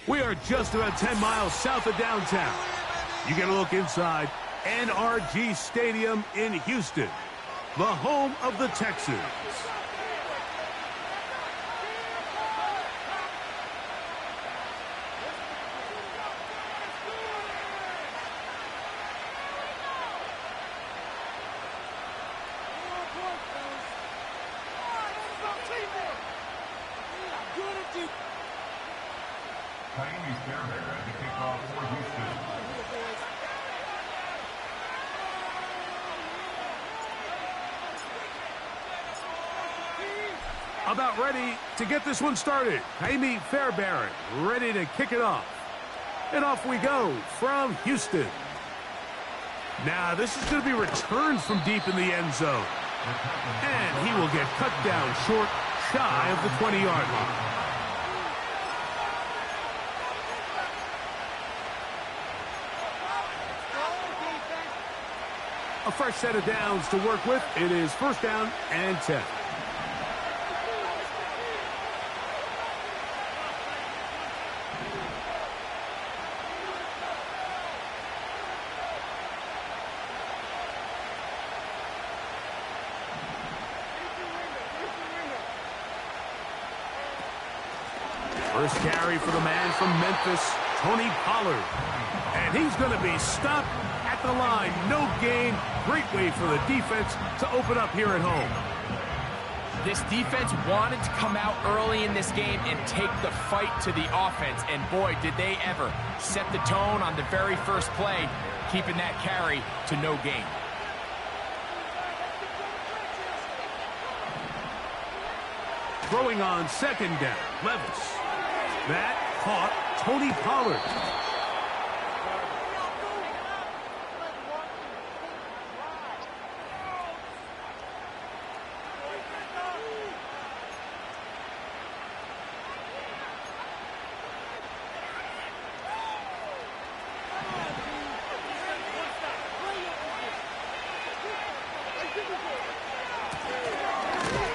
We are just about 10 miles south of downtown. You get a look inside NRG Stadium in Houston, the home of the Texans. About ready to get this one started. Amy Fairbairn ready to kick it off. And off we go from Houston. Now this is going to be returned from deep in the end zone. And he will get cut down short, shy of the 20-yard line. A fresh set of downs to work with. It is first down and 10. First carry for the man from Memphis, Tony Pollard. And he's going to be stopped at the line. No gain. Great way for the defense to open up here at home. This defense wanted to come out early in this game and take the fight to the offense. And boy, did they ever set the tone on the very first play, keeping that carry to no gain. Throwing on second down, Levis. That caught Tony Pollard.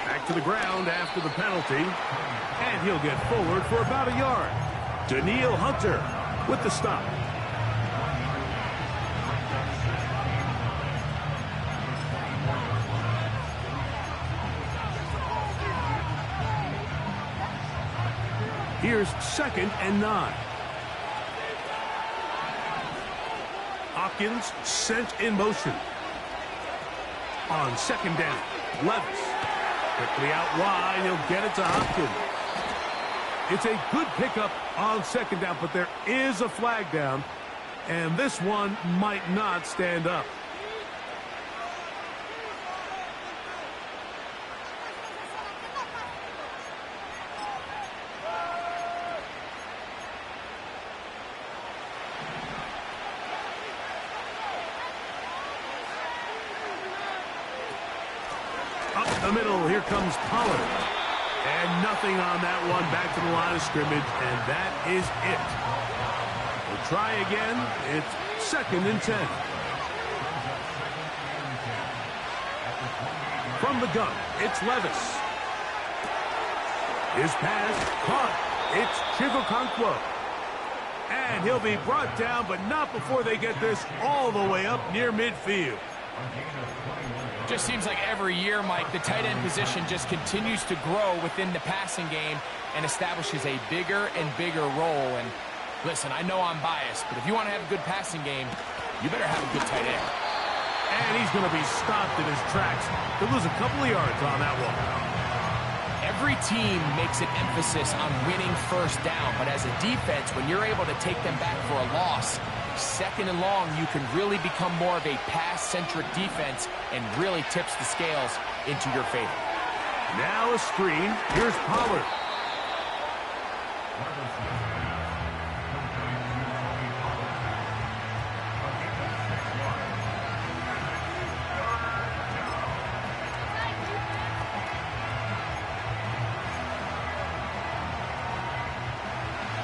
Back to the ground after the penalty. And he'll get forward for about a yard. Daniil Hunter with the stop. Here's second and 9. Hopkins sent in motion. On second down, Levis. Quickly out wide, he'll get it to Hopkins. It's a good pickup on second down, but there is a flag down, and this one might not stand up. Up the middle, here comes Pollard. And nothing on that one. Back to the line of scrimmage, and that is it. We'll try again. It's second and 10. From the gun, it's Levis. His pass caught. It's Chigokonkwo. And he'll be brought down, but not before they get this all the way up near midfield. Just seems like every year, Mike, the tight end position just continues to grow within the passing game and establishes a bigger and bigger role. And listen, I know I'm biased, but if you want to have a good passing game, you better have a good tight end. And he's going to be stopped in his tracks. He'll lose a couple of yards on that one. Every team makes an emphasis on winning first down, but as a defense, when you're able to take them back for a loss, second and long, you can really become more of a pass-centric defense and really tips the scales into your favor. Now a screen. Here's Pollard.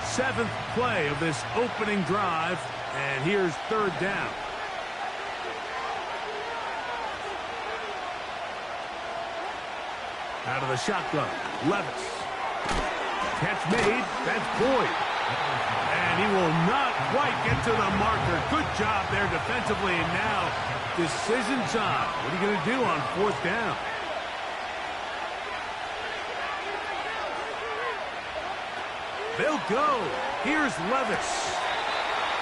Seventh play of this opening drive, and here's third down. Out of the shotgun, Levis. Catch made, that's Boyd. And he will not quite get to the marker. Good job there defensively. And now, decision time. What are you going to do on 4th down? They'll go. Here's Levis.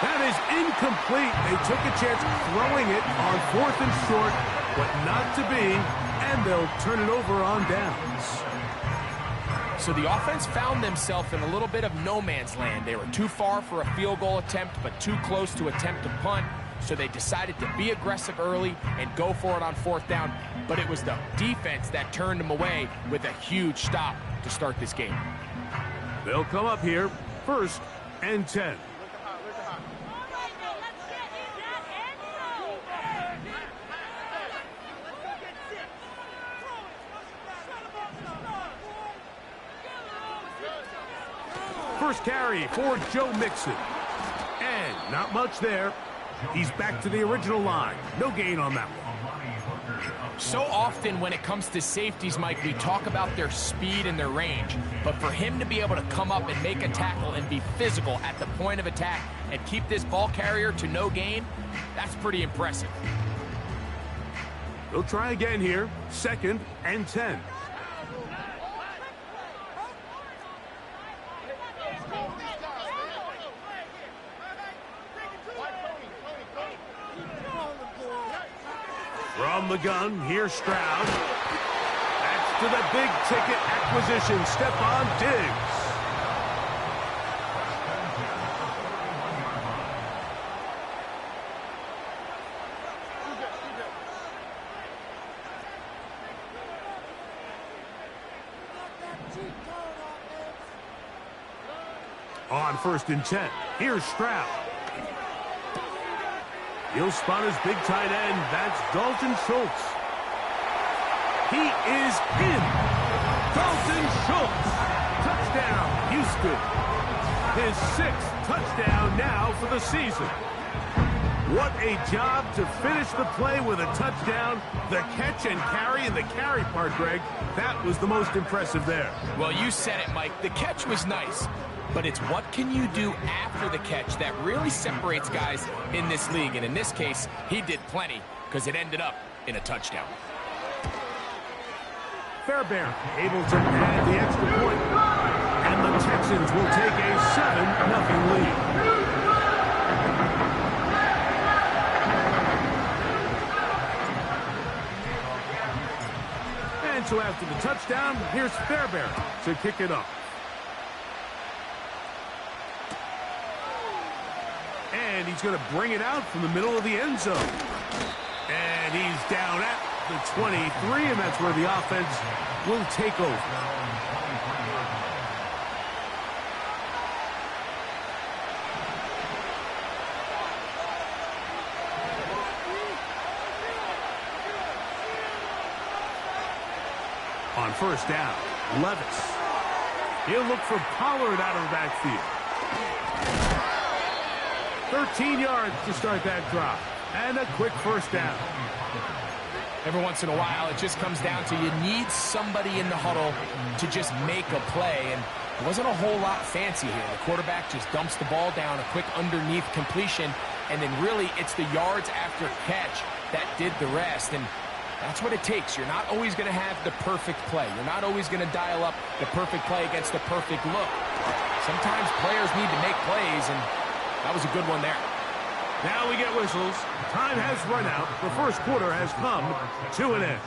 That is incomplete. They took a chance throwing it on 4th and short, but not to be, and they'll turn it over on downs. So the offense found themselves in a little bit of no man's land. They were too far for a field goal attempt, but too close to attempt a punt. So they decided to be aggressive early and go for it on 4th down. But it was the defense that turned them away with a huge stop to start this game. They'll come up here, 1st and 10. First carry for Joe Mixon. And not much there. He's back to the original line. No gain on that one. So often when it comes to safeties, Mike, we talk about their speed and their range. But for him to be able to come up and make a tackle and be physical at the point of attack and keep this ball carrier to no gain, that's pretty impressive. They'll try again here. 2nd and 10. From the gun, here's Stroud. That's to the big-ticket acquisition, Stephon Diggs. On 1st and 10, here's Stroud. He'll spot his big tight end. That's Dalton Schultz. He is in. Dalton Schultz. Touchdown, Houston. His 6th touchdown now for the season. What a job to finish the play with a touchdown. The catch and carry, and the carry part, Greg, that was the most impressive there. Well, you said it, Mike. The catch was nice. But it's what can you do after the catch that really separates guys in this league. And in this case, he did plenty because it ended up in a touchdown. Fairbairn able to add the extra point. And the Texans will take a 7-0 lead. And so after the touchdown, here's Fairbairn to kick it up. And he's going to bring it out from the middle of the end zone. And he's down at the 23, and that's where the offense will take over. On 1st down, Levis. He'll look for Pollard out of the backfield. 13 yards to start that drive. And a quick 1st down. Every once in a while, it just comes down to you need somebody in the huddle to just make a play. And it wasn't a whole lot fancy here. The quarterback just dumps the ball down, a quick underneath completion. And then really, it's the yards after catch that did the rest. And that's what it takes. You're not always going to have the perfect play. You're not always going to dial up the perfect play against the perfect look. Sometimes players need to make plays, and that was a good one there. Now we get whistles. Time has run out. The first quarter has come to an end.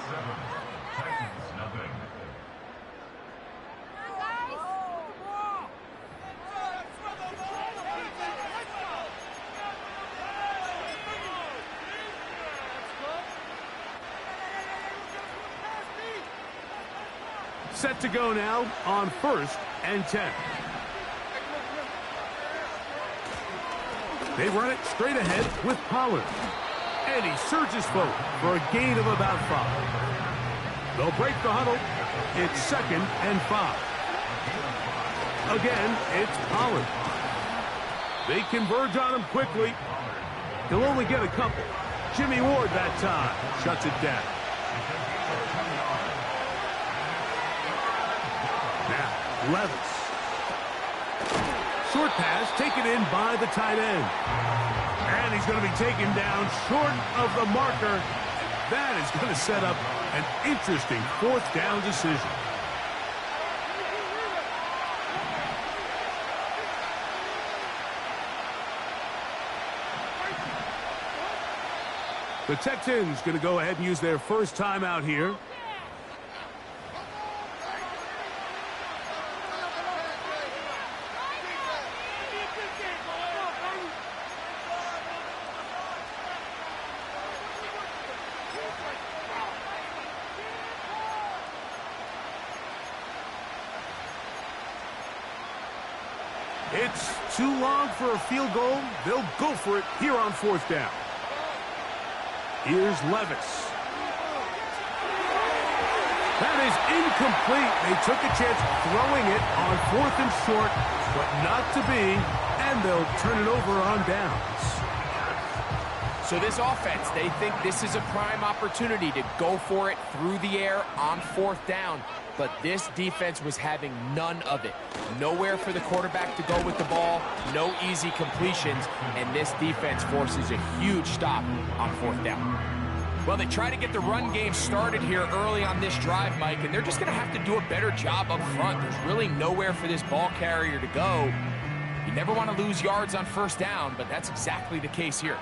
Set to go now on 1st and 10. They run it straight ahead with Pollard. And he surges forward for a gain of about 5. They'll break the huddle. It's 2nd and 5. Again, it's Pollard. They converge on him quickly. He'll only get a couple. Jimmy Ward that time shuts it down. Now, Levis. short pass taken in by the tight end. And he's going to be taken down short of the marker. That is going to set up an interesting fourth down decision. The Texans going to go ahead and use their first timeout here. It's too long for a field goal. They'll go for it here on fourth down. Here's Levis. That is incomplete. They took a chance throwing it on fourth and short, but not to be, and they'll turn it over on downs. So this offense, they think this is a prime opportunity to go for it through the air on fourth down, but this defense was having none of it. Nowhere for the quarterback to go with the ball, no easy completions, and this defense forces a huge stop on fourth down. Well, they try to get the run game started here early on this drive, Mike, and they're just going to have to do a better job up front. There's really nowhere for this ball carrier to go. You never want to lose yards on first down, but that's exactly the case here.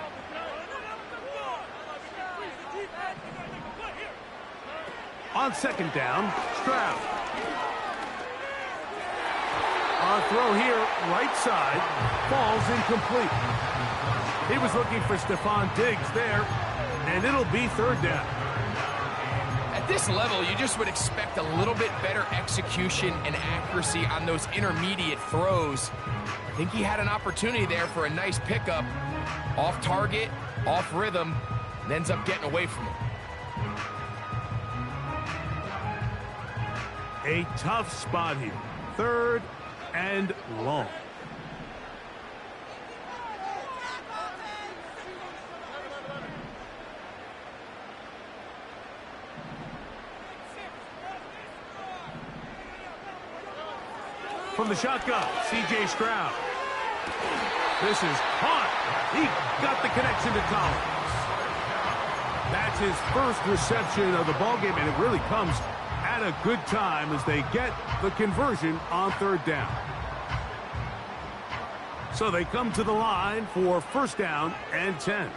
On second down, Stroud. On throw here, right side, falls incomplete. He was looking for Stephon Diggs there, and it'll be third down. At this level, you just would expect a little bit better execution and accuracy on those intermediate throws. I think he had an opportunity there for a nice pickup. Off target, off rhythm, and ends up getting away from it. A tough spot here. Third and long. From the shotgun, C.J. Stroud. This is caught. He got the connection to Collins. That's his first reception of the ballgame, and it really comes at a good time as they get the conversion on third down. So they come to the line for first down and 10.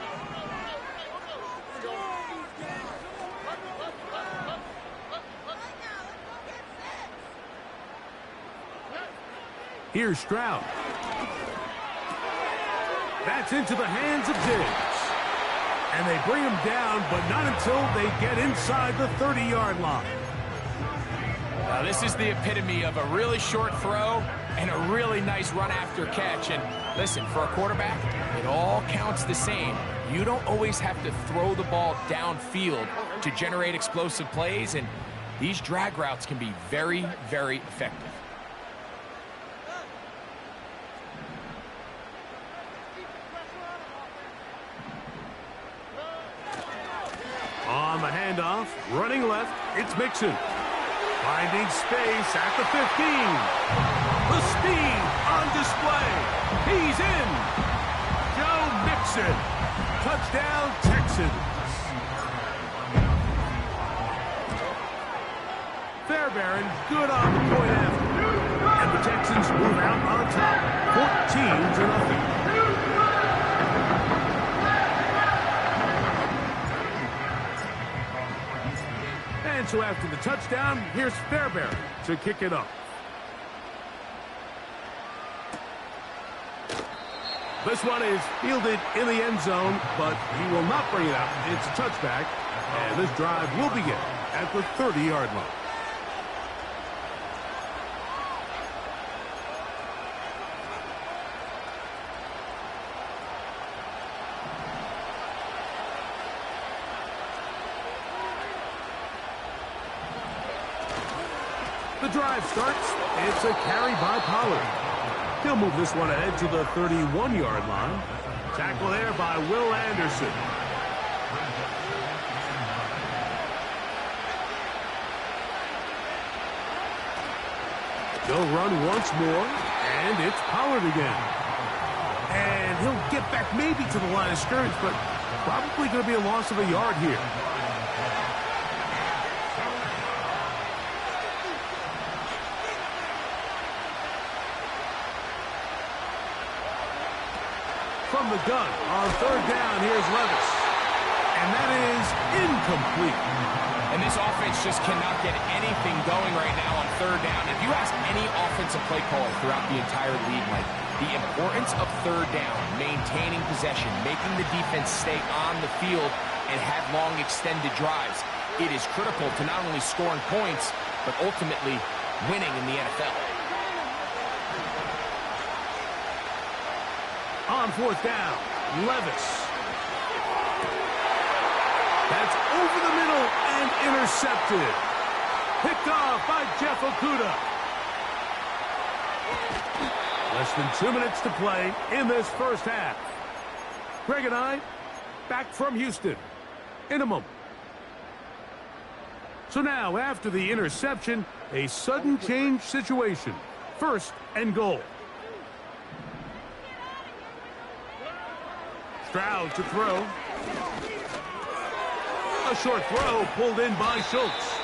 Here's Stroud. That's into the hands of Diggs. And they bring him down, but not until they get inside the 30-yard line. Now, this is the epitome of a really short throw and a really nice run after catch. And listen, for a quarterback, it all counts the same. You don't always have to throw the ball downfield to generate explosive plays, and these drag routes can be very, very effective. On the handoff, running left, it's Mixon. Finding space at the 15. The speed on display. He's in. Joe Mixon. Touchdown, Texans. Fairbairn good on the point after. And the Texans move out on top, 14-0. And so after the touchdown, here's Fairbairn to kick it up. This one is fielded in the end zone, but he will not bring it out. It's a touchback, and this drive will begin at the 30-yard line. The drive starts. It's a carry by Pollard. He'll move this one ahead to the 31-yard line. Tackle there by Will Anderson. They'll run once more, And it's Pollard again. And he'll get back maybe to the line of scrimmage, but probably going to be a loss of a yard here. From the gun on third down, here's Levis. And that is incomplete. And this offense just cannot get anything going right now on third down. If you ask any offensive play caller throughout the entire league, like the importance of third down, maintaining possession, making the defense stay on the field and have long extended drives, it is critical to not only scoring points, but ultimately winning in the NFL. On fourth down, Levis. That's over the middle and intercepted. Picked off by Jeff Okudah. Less than 2 minutes to play in this first half. Greg and I back from Houston in a moment. So now, after the interception, a sudden change situation. First and goal. Stroud to throw. A short throw pulled in by Schultz.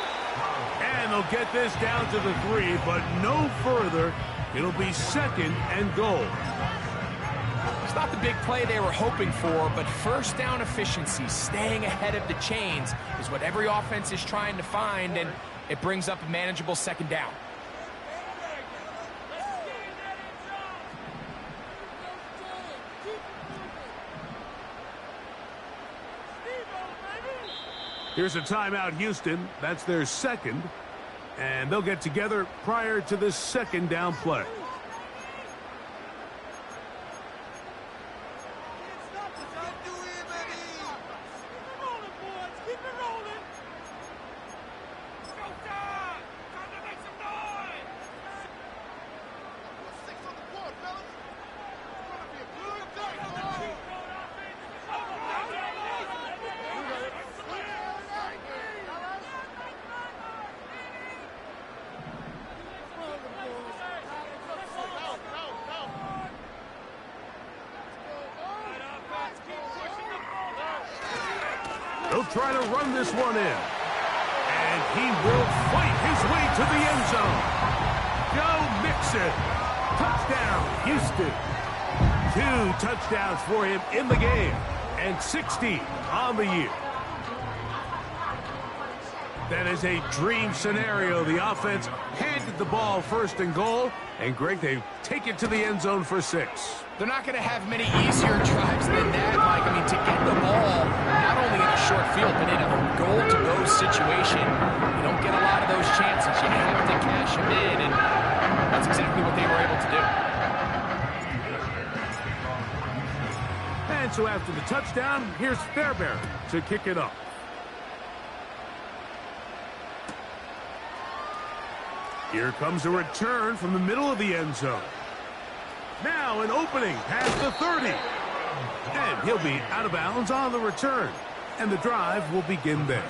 And they'll get this down to the 3, but no further. It'll be second and goal. It's not the big play they were hoping for, but first down efficiency, staying ahead of the chains, is what every offense is trying to find, and it brings up a manageable second down. Here's a timeout, Houston. That's their second. And they'll get together prior to this second down play. He'll try to run this one in. And he will fight his way to the end zone. Go Mixon. Touchdown, Houston. 2 touchdowns for him in the game. And 60 on the year. That is a dream scenario. The offense handed the ball first and goal. And Greg, they take it to the end zone for 6. They're not going to have many easier drives than that, Mike. I mean, to get the ball, not only in a short field, but in a goal-to-go situation, you don't get a lot of those chances. You have to cash them in, and that's exactly what they were able to do. And so after the touchdown, here's Fairbairn to kick it off. Here comes a return from the middle of the end zone. Now an opening past the 30. And he'll be out of bounds on the return. And the drive will begin there.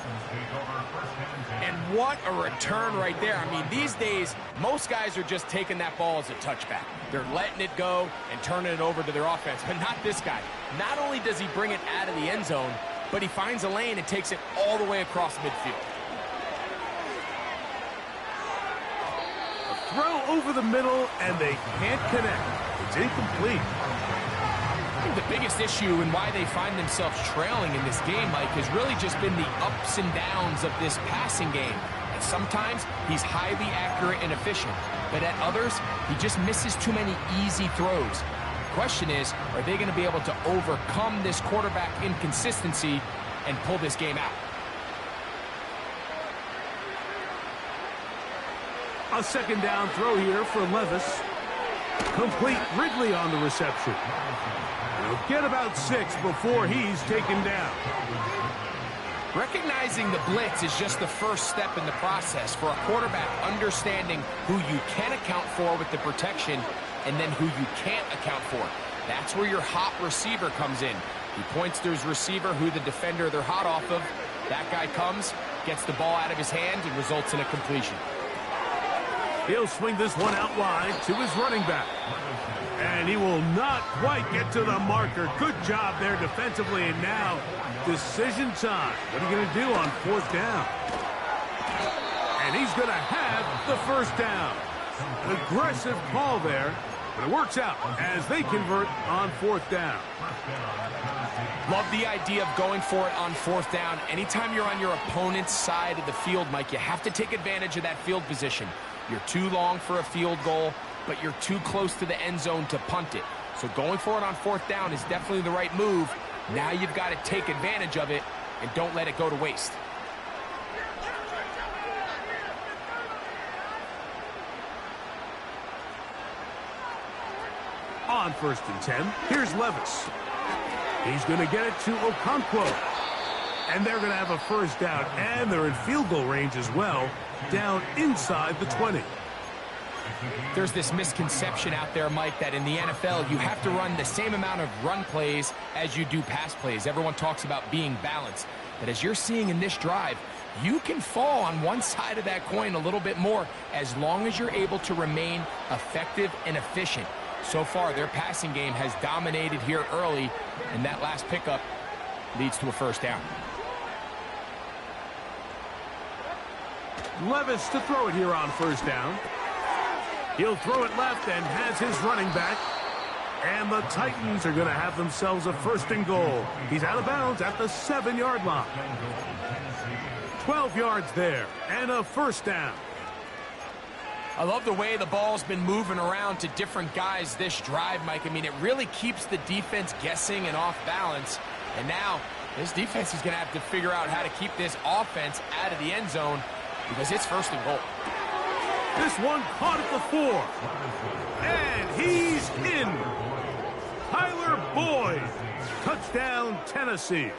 And what a return right there. I mean, these days, most guys are just taking that ball as a touchback. They're letting it go and turning it over to their offense, but not this guy. Not only does he bring it out of the end zone, but he finds a lane and takes it all the way across midfield. A throw over the middle, and they can't connect. It's incomplete. I think the biggest issue and why they find themselves trailing in this game, Mike, has really just been the ups and downs of this passing game. And sometimes he's highly accurate and efficient, but at others, he just misses too many easy throws. The question is, are they going to be able to overcome this quarterback inconsistency and pull this game out? A second down throw here for Levis. Complete. Wrigley on the reception. He'll get about 6 before he's taken down. Recognizing the blitz is just the first step in the process for a quarterback, understanding who you can account for with the protection and then who you can't account for. That's where your hot receiver comes in. He points to his receiver, who the defender they're hot off of. That guy comes, gets the ball out of his hand, and results in a completion. He'll swing this one out wide to his running back. And he will not quite get to the marker. Good job there defensively. And now, decision time. What are you going to do on 4th down? And he's going to have the 1st down. An aggressive call there, but it works out as they convert on 4th down. Love the idea of going for it on 4th down. Anytime you're on your opponent's side of the field, Mike, you have to take advantage of that field position. You're too long for a field goal, but you're too close to the end zone to punt it. So going for it on 4th down is definitely the right move. Now you've got to take advantage of it and don't let it go to waste. On 1st and 10, here's Levis. He's going to get it to Okonkwo. And they're going to have a 1st down, and they're in field goal range as well, down inside the 20. There's this misconception out there, Mike, that in the NFL, you have to run the same amount of run plays as you do pass plays. Everyone talks about being balanced. But as you're seeing in this drive, you can fall on one side of that coin a little bit more as long as you're able to remain effective and efficient. So far, their passing game has dominated here early, and that last pickup leads to a 1st down. Levis to throw it here on 1st down. He'll throw it left and has his running back. And the Titans are going to have themselves a 1st and goal. He's out of bounds at the 7-yard line. 12 yards there and a 1st down. I love the way the ball's been moving around to different guys this drive, Mike. I mean, it really keeps the defense guessing and off balance. And now this defense is going to have to figure out how to keep this offense out of the end zone because it's 1st and goal. This one caught at the 4. And he's in. Tyler Boyd. Touchdown, Tennessee.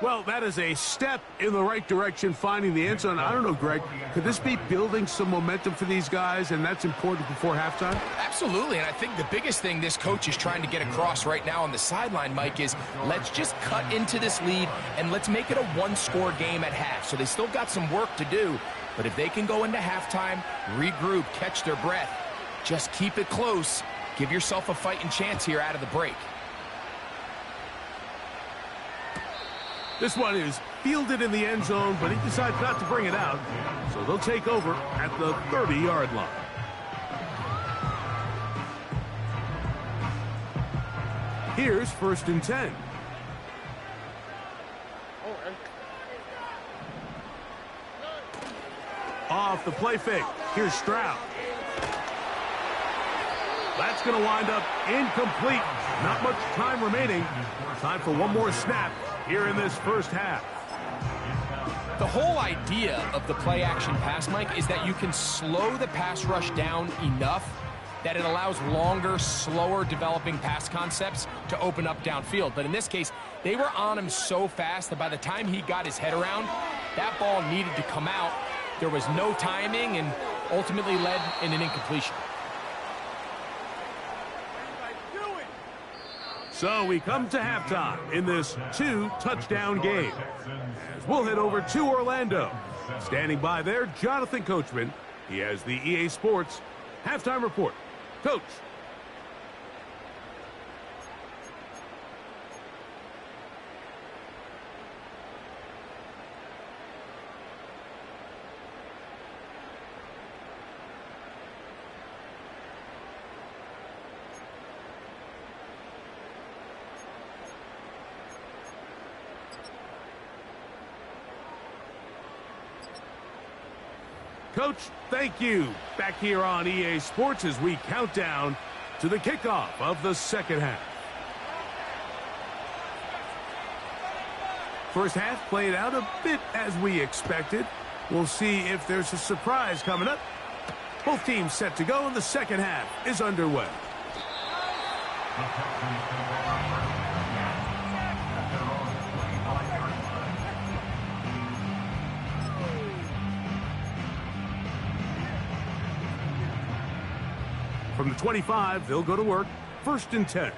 Well, that is a step in the right direction, finding the end zone. I don't know, Greg, could this be building some momentum for these guys, and that's important before halftime? Absolutely, and I think the biggest thing this coach is trying to get across right now on the sideline, Mike, is let's just cut into this lead, and let's make it a one-score game at half. So they still got some work to do, but if they can go into halftime, regroup, catch their breath, just keep it close, give yourself a fighting chance here out of the break. This one is fielded in the end zone, but he decides not to bring it out. So they'll take over at the 30-yard line. Here's 1st and 10. Off the play fake. Here's Stroud. That's going to wind up incomplete. Not much time remaining. Time for one more snap here in this 1st half. The whole idea of the play-action pass, Mike, is that you can slow the pass rush down enough that it allows longer, slower developing pass concepts to open up downfield. But in this case, they were on him so fast that by the time he got his head around, that ball needed to come out. There was no timing and ultimately led in an incompletion. So we come to halftime in this 2-touchdown game. As we'll head over to Orlando. Standing by there, Jonathan Coachman. He has the EA Sports halftime report. Coach. Coach, thank you. Back here on EA Sports as we count down to the kickoff of the 2nd half. First half played out a bit as we expected. We'll see if there's a surprise coming up. Both teams set to go, and the 2nd half is underway. From the 25, they'll go to work. 1st and 10.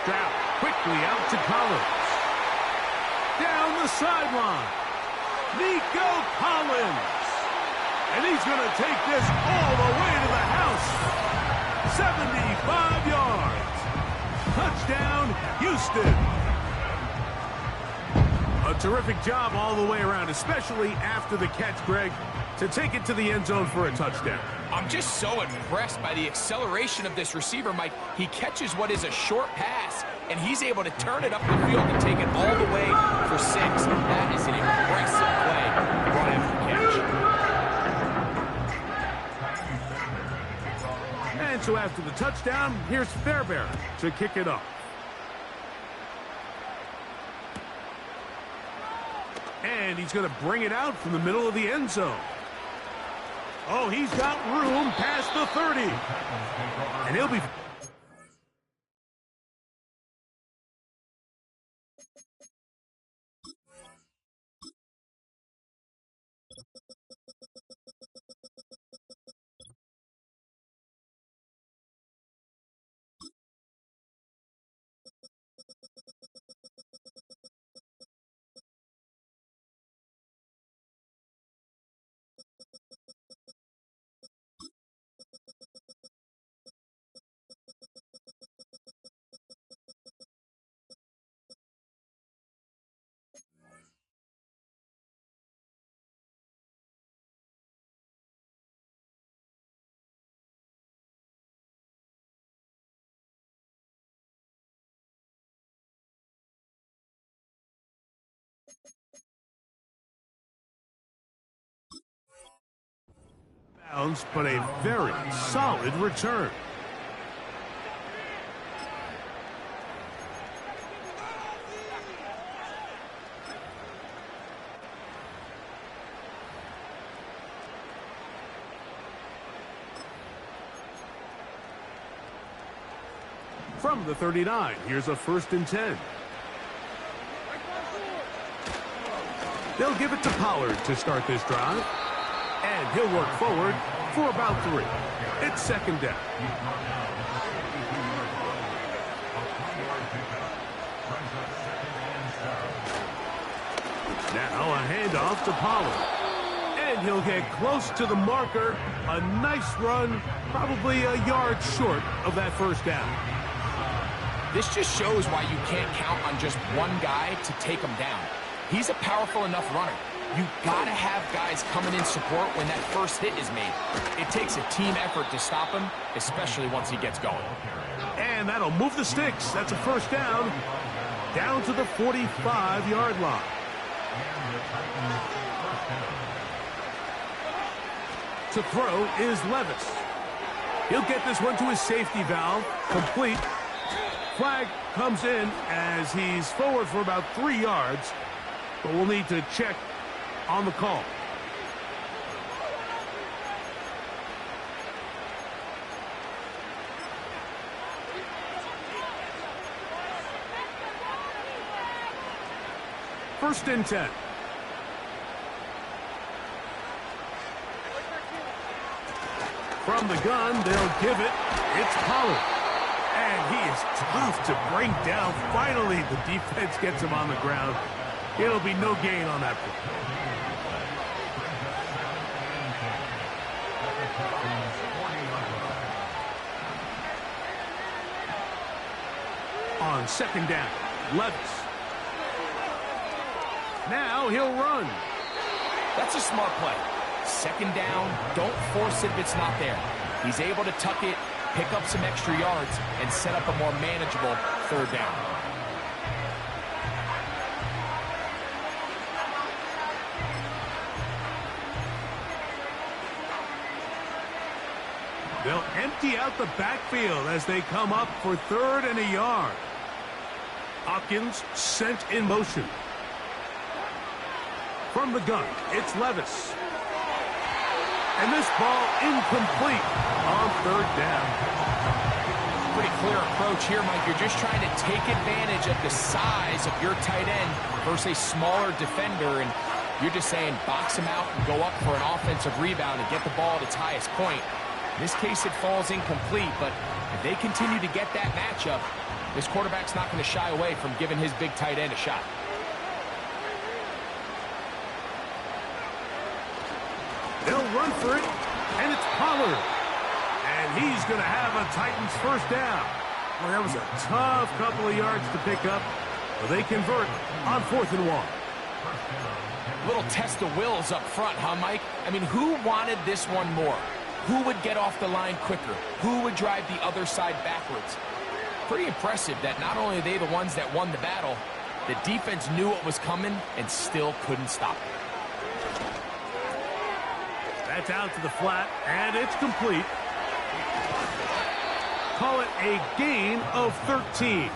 Stroud quickly quickly out to Collins. Down the sideline. Nico Collins. And he's going to take this all the way to the house. 75 yards. Touchdown, Houston. A terrific job all the way around, especially after the catch, Greg, to take it to the end zone for a touchdown. I'm just so impressed by the acceleration of this receiver, Mike. He catches what is a short pass, and he's able to turn it up the field and take it all the way for 6. That is an impressive play right after the catch. And so after the touchdown, here's Fairbairn to kick it off. And he's going to bring it out from the middle of the end zone. Oh, he's got room past the 30. And he'll be... But a very solid return. From the 39, here's a 1st and 10. They'll give it to Pollard to start this drive. And he'll work forward for about 3. It's 2nd down. Now a handoff to Pollard. And he'll get close to the marker. A nice run, probably a yard short of that 1st down. This just shows why you can't count on just one guy to take him down. He's a powerful enough runner. You gotta have guys coming in support when that first hit is made. It takes a team effort to stop him, especially once he gets going. And that'll move the sticks. That's a 1st down. Down to the 45-yard line. To throw is Levis. He'll get this one to his safety valve. Complete. Flag comes in as he's forward for about 3 yards. But we'll need to check on the call. First and 10. From the gun, they'll give it. It's Pollard. And he is tough to bring down. Finally, the defense gets him on the ground. It'll be no gain on that play. On 2nd down, Levis. Now he'll run. That's a smart play. 2nd down, don't force it if it's not there. He's able to tuck it, pick up some extra yards, and set up a more manageable 3rd down. They'll empty out the backfield as they come up for 3rd and a yard. Hopkins sent in motion. From the gun, it's Levis. And this ball incomplete on 3rd down. Pretty clear approach here, Mike. You're just trying to take advantage of the size of your tight end versus a smaller defender, and you're just saying box him out and go up for an offensive rebound and get the ball at its highest point. In this case, it falls incomplete, but if they continue to get that matchup, this quarterback's not going to shy away from giving his big tight end a shot. They'll run for it, and it's Pollard. And he's going to have a Titans first down. Well, that was a tough couple of yards to pick up, but they convert on 4th and 1. Little test of wills up front, huh, Mike? I mean, who wanted this one more? Who would get off the line quicker? Who would drive the other side backwards? Pretty impressive that not only are they the ones that won the battle, the defense knew what was coming and still couldn't stop it. That's out to the flat, and it's complete. Call it a gain of 13.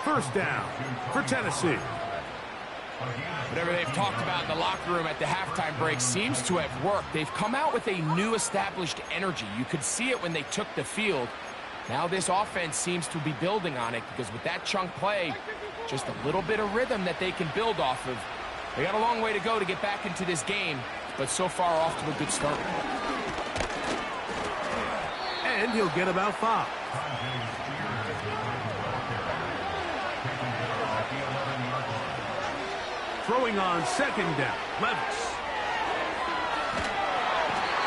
First down for Tennessee. Whatever they've talked about in the locker room at the halftime break seems to have worked. They've come out with a new established energy. You could see it when they took the field. Now this offense seems to be building on it because with that chunk play, just a little bit of rhythm that they can build off of. They got a long way to go to get back into this game, but so far off to a good start. And he'll get about 5. Throwing on 2nd down, Levis.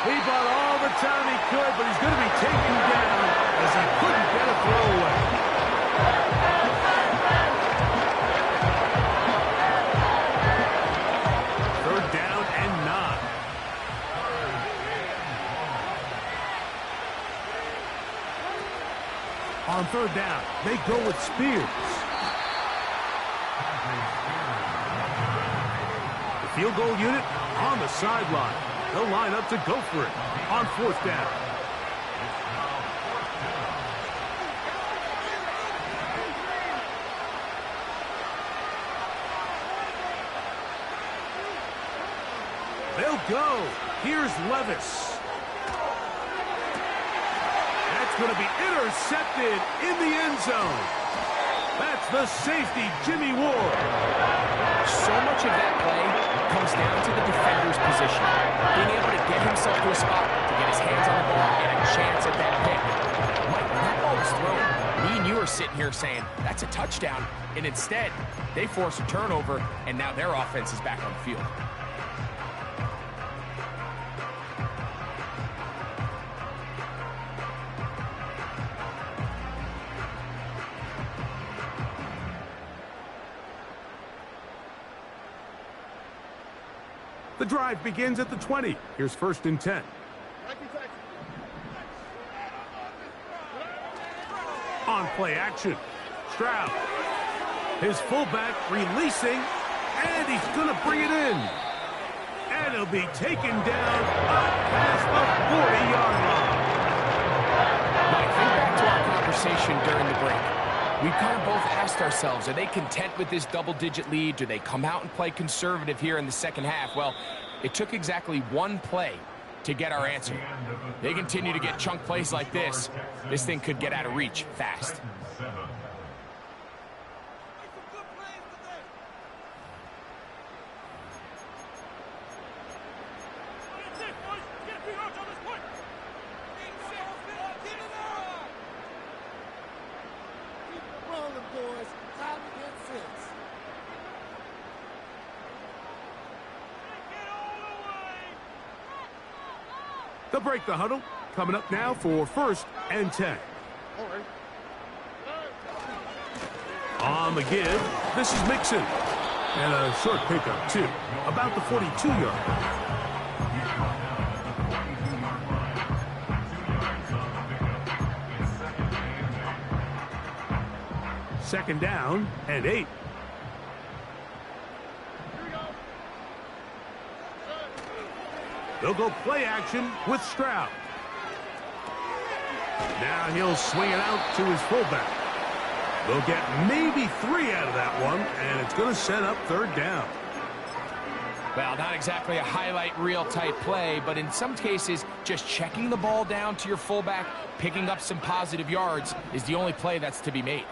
He bought all the time he could, but he's going to be taken down as he couldn't get a throw away. Third down and 9. On 3rd down, they go with Spears. Field goal unit on the sideline. They'll line up to go for it on 4th down. They'll go. Here's Levis. That's going to be intercepted in the end zone. That's the safety, Jimmy Ward. So much of that play comes down to the defender's position. Being able to get himself to a spot to get his hands on the ball and a chance at that pick. Mike, when that ball was thrown, me and you are sitting here saying, that's a touchdown. And instead, they force a turnover, and now their offense is back on the field. The drive begins at the 20. Here's 1st and 10. On play action, Stroud. His fullback releasing, and he's going to bring it in. And he'll be taken down up past the 40-yard line. Mike, think back to our conversation during the break. We've kind of both asked ourselves, are they content with this double-digit lead? Do they come out and play conservative here in the second half? Well, it took exactly one play to get our answer. They continue to get chunk plays like this. This thing could get out of reach fast. They'll break the huddle. Coming up now for 1st and 10. On the give, this is Mixon. And a short pickup, too. About the 42-yard line. Second down and 8. They'll go play action with Stroud. Now he'll swing it out to his fullback. They'll get maybe 3 out of that one, and it's going to set up 3rd down. Well, not exactly a highlight reel type play, but in some cases, just checking the ball down to your fullback, picking up some positive yards is the only play that's to be made.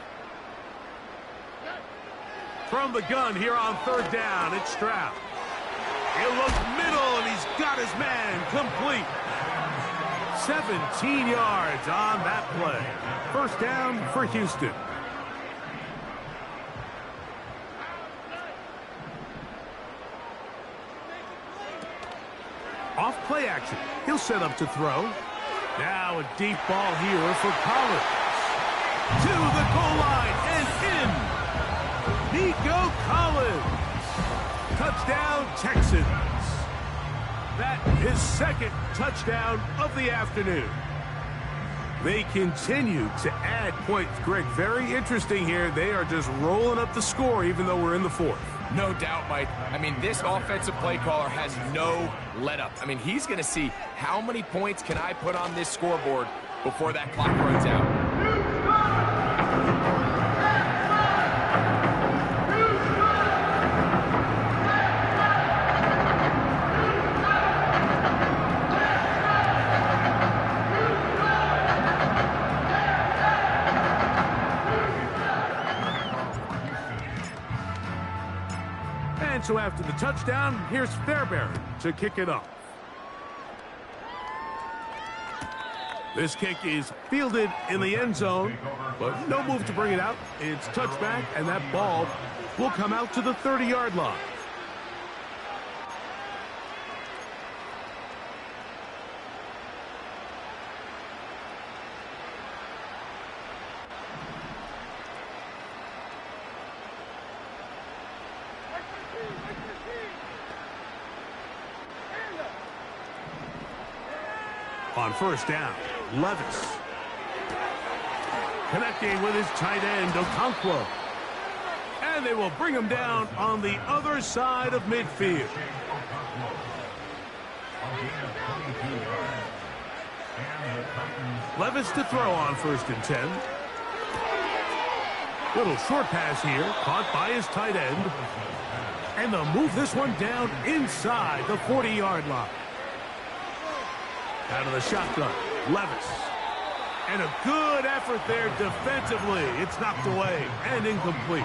From the gun here on 3rd down, it's Stroud. He'll look middle, and he's got his man complete. 17 yards on that play. First down for Houston. off play action. He'll set up to throw. Now a deep ball here for Collins. To the goal line and in. Nico Collins. Touchdown, Texans. That is second touchdown of the afternoon. They continue to add points. Greg, very interesting here. They are just rolling up the score even though we're in the fourth. No doubt, Mike. I mean, this offensive play caller has no let up. I mean, he's going to see how many points can I put on this scoreboard before that clock runs out. So after the touchdown, here's Fairbairn to kick it off. This kick is fielded in the end zone, but no move to bring it out. It's touchback, and that ball will come out to the 30-yard line. On first down, Levis. Connecting with his tight end, Okonkwo. And they will bring him down on the other side of midfield. Levis to throw on first and 10. Little short pass here, caught by his tight end. And they'll move this one down inside the 40-yard line. Out of the shotgun, Levis. And a good effort there defensively. It's knocked away and incomplete.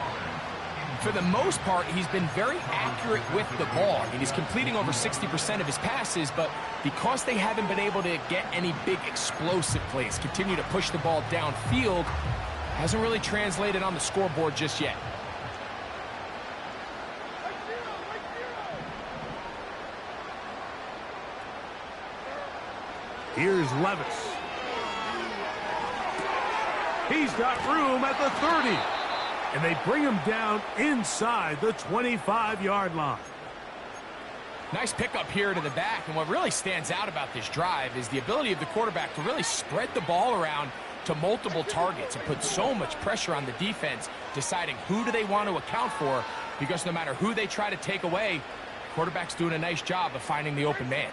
For the most part, he's been very accurate with the ball. I mean, he's completing over 60% of his passes, but because they haven't been able to get any big explosive plays, continue to push the ball downfield, hasn't really translated on the scoreboard just yet. Here's Levis. He's got room at the 30. And they bring him down inside the 25-yard line. Nice pickup here to the back. And what really stands out about this drive is the ability of the quarterback to really spread the ball around to multiple targets and put so much pressure on the defense, deciding who do they want to account for, because no matter who they try to take away, the quarterback's doing a nice job of finding the open man.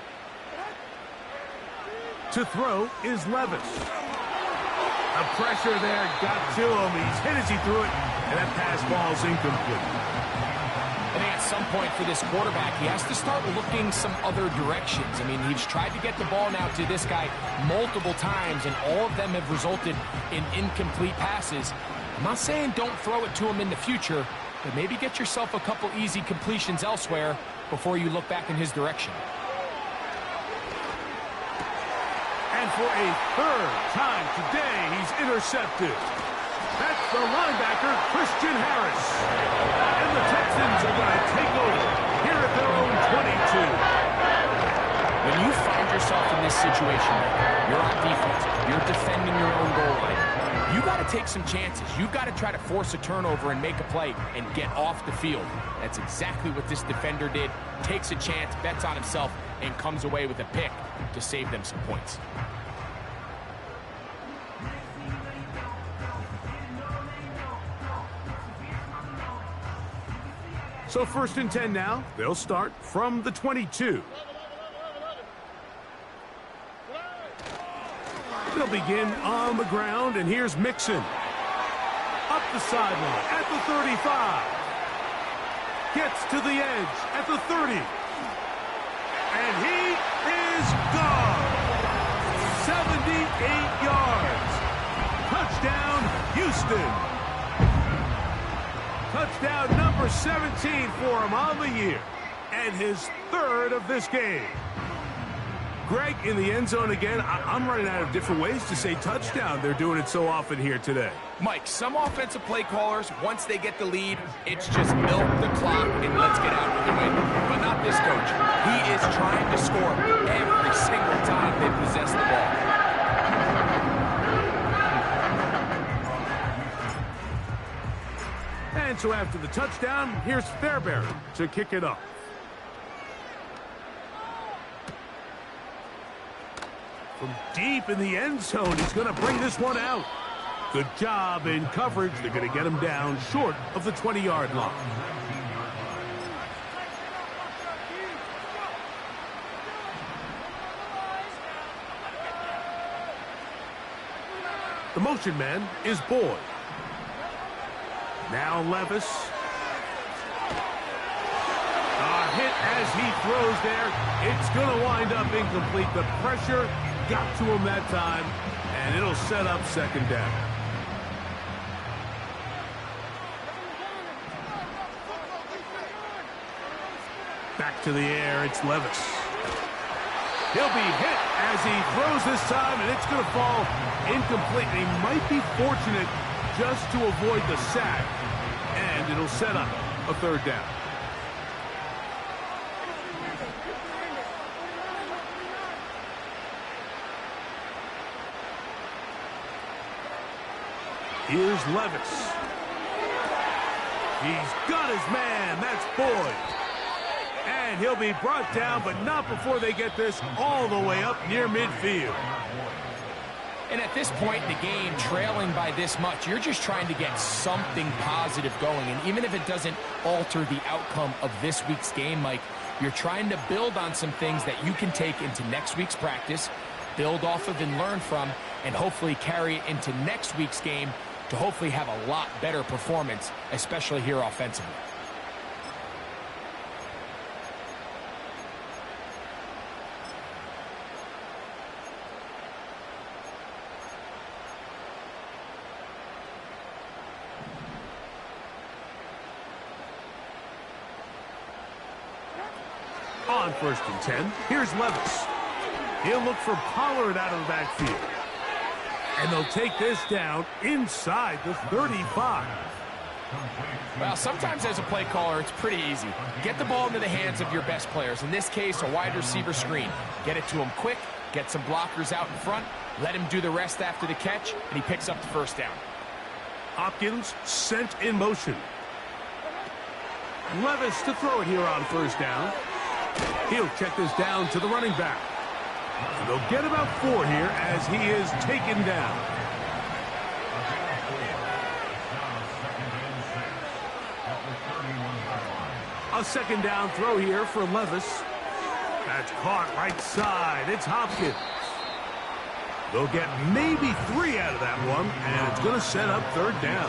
To throw is Levis. The pressure there got to him. He's hit as he threw it, and that pass ball's incomplete. I think at some point for this quarterback, he has to start looking some other directions. I mean, he's tried to get the ball now to this guy multiple times, and all of them have resulted in incomplete passes. I'm not saying don't throw it to him in the future, but maybe get yourself a couple easy completions elsewhere before you look back in his direction. And for a third time today, he's intercepted. That's the linebacker, Christian Harris. And the Texans are going to take over here at their own 22. When you find yourself in this situation, you're on defense, you're defending your own goal line, you got to take some chances. You've got to try to force a turnover and make a play and get off the field. That's exactly what this defender did. Takes a chance, bets on himself, and comes away with a pick to save them some points. So first and 10 now. They'll start from the 22. They'll begin on the ground, and here's Mixon. Up the sideline at the 35. Gets to the edge at the 30. And he is gone. 78 yards. Touchdown, Houston. Touchdown number 17 for him on the year. And his third of this game. Greg, in the end zone again. I'm running out of different ways to say touchdown. They're doing it so often here today. Mike, some offensive play callers, once they get the lead, it's just milk the clock and let's get out of the win. But not about this, Coach. He is trying to score every single time they possess the ball. And so after the touchdown, here's Fairbairn to kick it off. From deep in the end zone, he's going to bring this one out. Good job in coverage. They're going to get him down short of the 20-yard line. The motion man is Boyd. Now Levis. A hit as he throws there. It's going to wind up incomplete. The pressure got to him that time, and it'll set up second down. Back to the air, it's Levis. He'll be hit as he throws this time, and it's going to fall incomplete. He might be fortunate just to avoid the sack, and it'll set up a third down. Here's Levis. He's got his man. That's Boyd. And he'll be brought down, but not before they get this all the way up near midfield. And at this point in the game, trailing by this much, you're just trying to get something positive going. And even if it doesn't alter the outcome of this week's game, Mike, you're trying to build on some things that you can take into next week's practice, build off of and learn from, and hopefully carry it into next week's game to hopefully have a lot better performance, especially here offensively. On 1st and 10, here's Levis. He'll look for Pollard out of the backfield. And they'll take this down inside the 35. Well, sometimes as a play caller, it's pretty easy. Get the ball into the hands of your best players. In this case, a wide receiver screen. Get it to him quick, get some blockers out in front, let him do the rest after the catch, and he picks up the first down. Hopkins sent in motion. Levis to throw it here on 1st down. He'll check this down to the running back. And they'll get about 4 here as he is taken down. A 2nd down throw here for Levis. That's caught right side. It's Hopkins. They'll get maybe 3 out of that one, and it's going to set up 3rd down.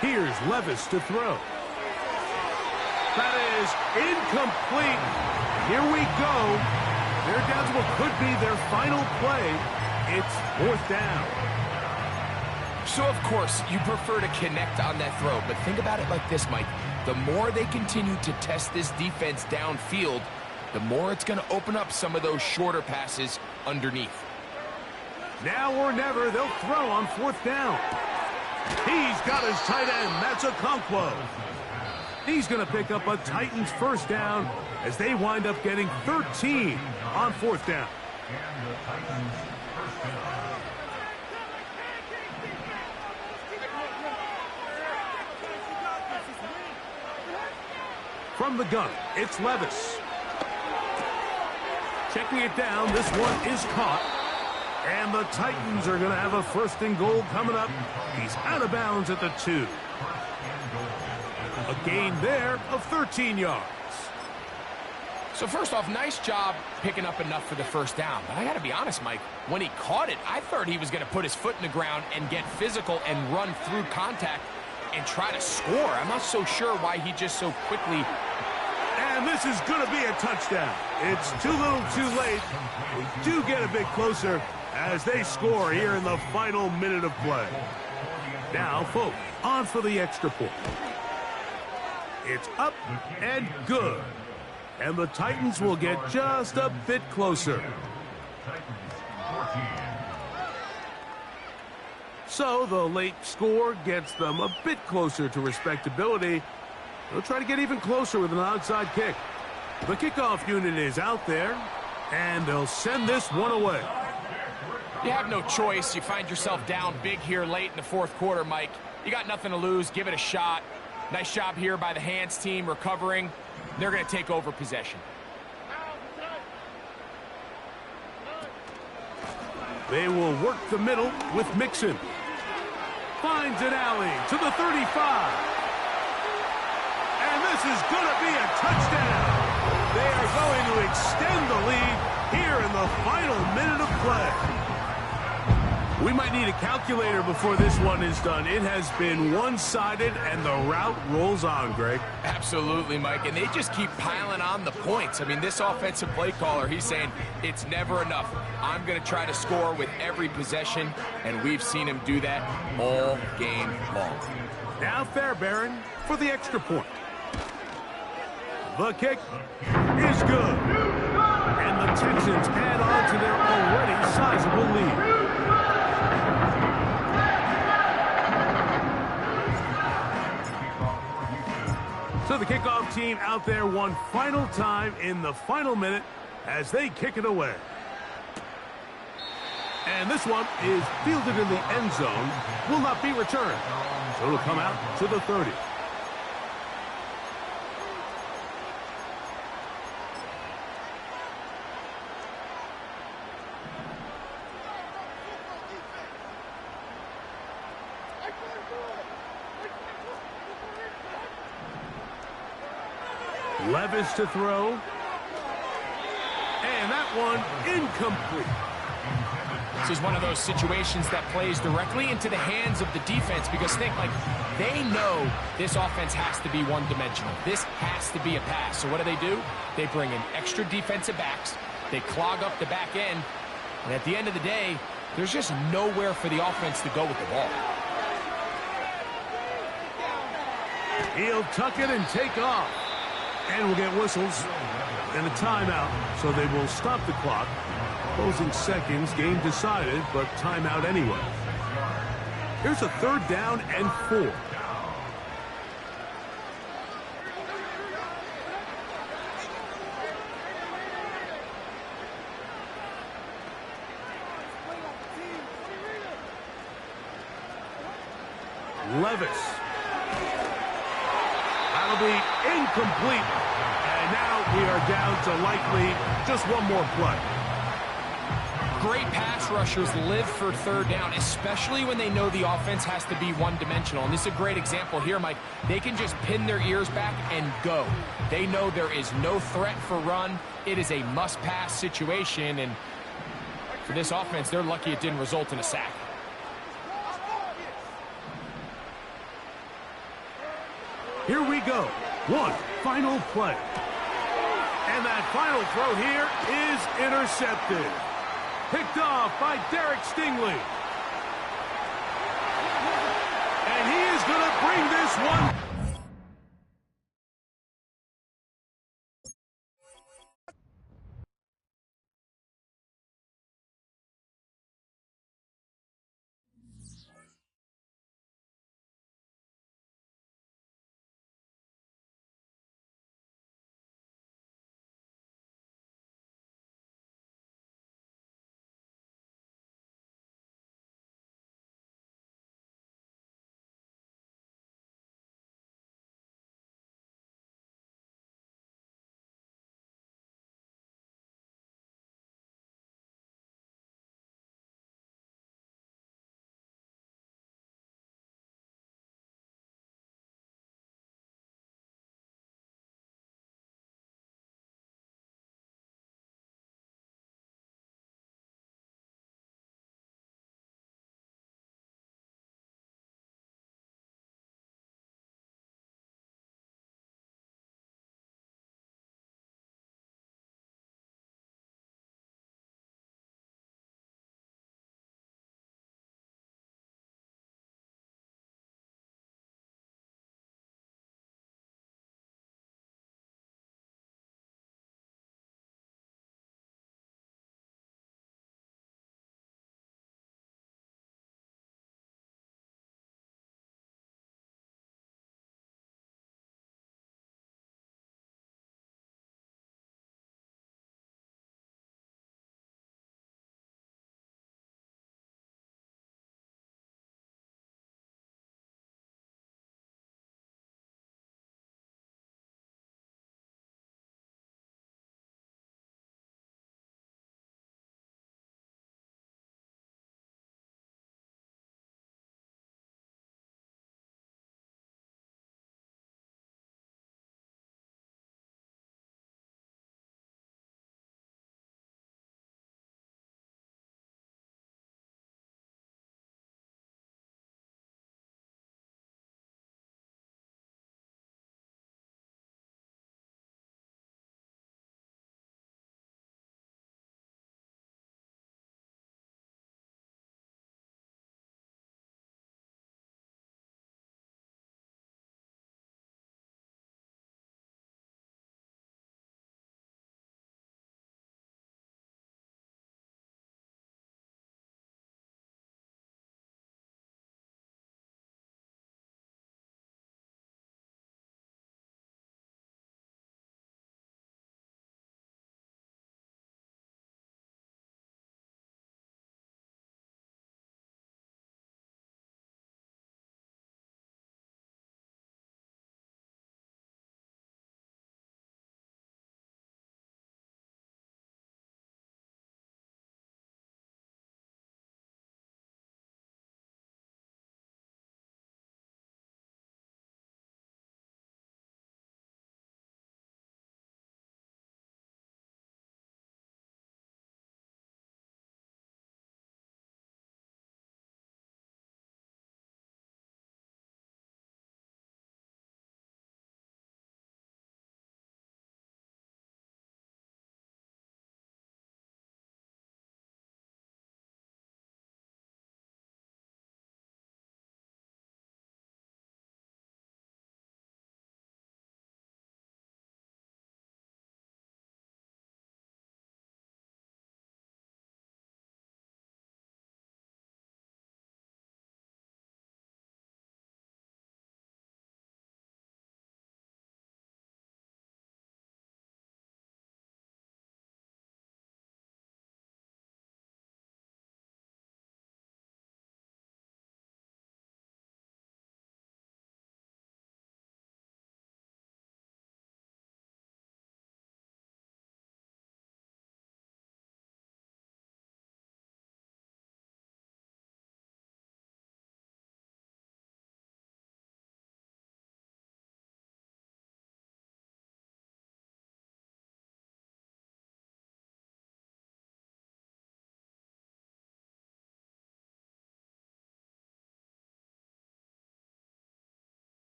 Here's Levis to throw. That is incomplete. Here we go. They're down to what could be their final play. It's 4th down. So, of course, you prefer to connect on that throw, but think about it like this, Mike. The more they continue to test this defense downfield, the more it's going to open up some of those shorter passes underneath. Now or never, they'll throw on 4th down. He's got his tight end. That's a Okonkwo. He's going to pick up a Titans 1st down as they wind up getting 13 on 4th down. From the gun, it's Levis. Checking it down, this one is caught. And the Titans are going to have a 1st and goal coming up. He's out of bounds at the 2. A gain there of 13 yards. So first off, nice job picking up enough for the 1st down. But I got to be honest, Mike, when he caught it, I thought he was going to put his foot in the ground and get physical and run through contact and try to score. I'm not so sure why he just so quickly. And this is going to be a touchdown. It's too little too late. We do get a bit closer as they score here in the final minute of play. Now, folks, on for the extra point. It's up and good. And the Titans will get just a bit closer. So the late score gets them a bit closer to respectability. They'll try to get even closer with an onside kick. The kickoff unit is out there, and they'll send this one away. You have no choice. You find yourself down big here late in the fourth quarter, Mike. You got nothing to lose. Give it a shot. Nice job here by the hands team recovering. They're going to take over possession. They will work the middle with Mixon. Finds an alley to the 35. And this is going to be a touchdown. They are going to extend the lead here in the final minute of play. We might need a calculator before this one is done. It has been one-sided, and the route rolls on, Greg. Absolutely, Mike, and they just keep piling on the points. I mean, this offensive play caller, he's saying it's never enough. I'm going to try to score with every possession, and we've seen him do that all game long. Now Fairbairn for the extra point. The kick is good. And the Texans add on to their already sizable lead. So the kickoff team out there one final time in the final minute as they kick it away. And this one is fielded in the end zone, will not be returned. So it'll come out to the 30. Levis to throw. And that one incomplete. This is one of those situations that plays directly into the hands of the defense because think, like, they know this offense has to be one-dimensional. This has to be a pass. So what do? They bring in extra defensive backs. They clog up the back end. And at the end of the day, there's just nowhere for the offense to go with the ball. He'll tuck it and take off. And we'll get whistles and a timeout, so they will stop the clock. Closing seconds, game decided, but timeout anyway. Here's a 3rd down and 4. Levis. That'll be incomplete. And now we are down to likely just one more play. Great pass rushers live for 3rd down, especially when they know the offense has to be one-dimensional. And this is a great example here, Mike. They can just pin their ears back and go. They know there is no threat for run. It is a must-pass situation. And for this offense, they're lucky it didn't result in a sack. Here we go. One final play. And that final throw here is intercepted. Picked off by Derek Stingley. And he is going to bring this one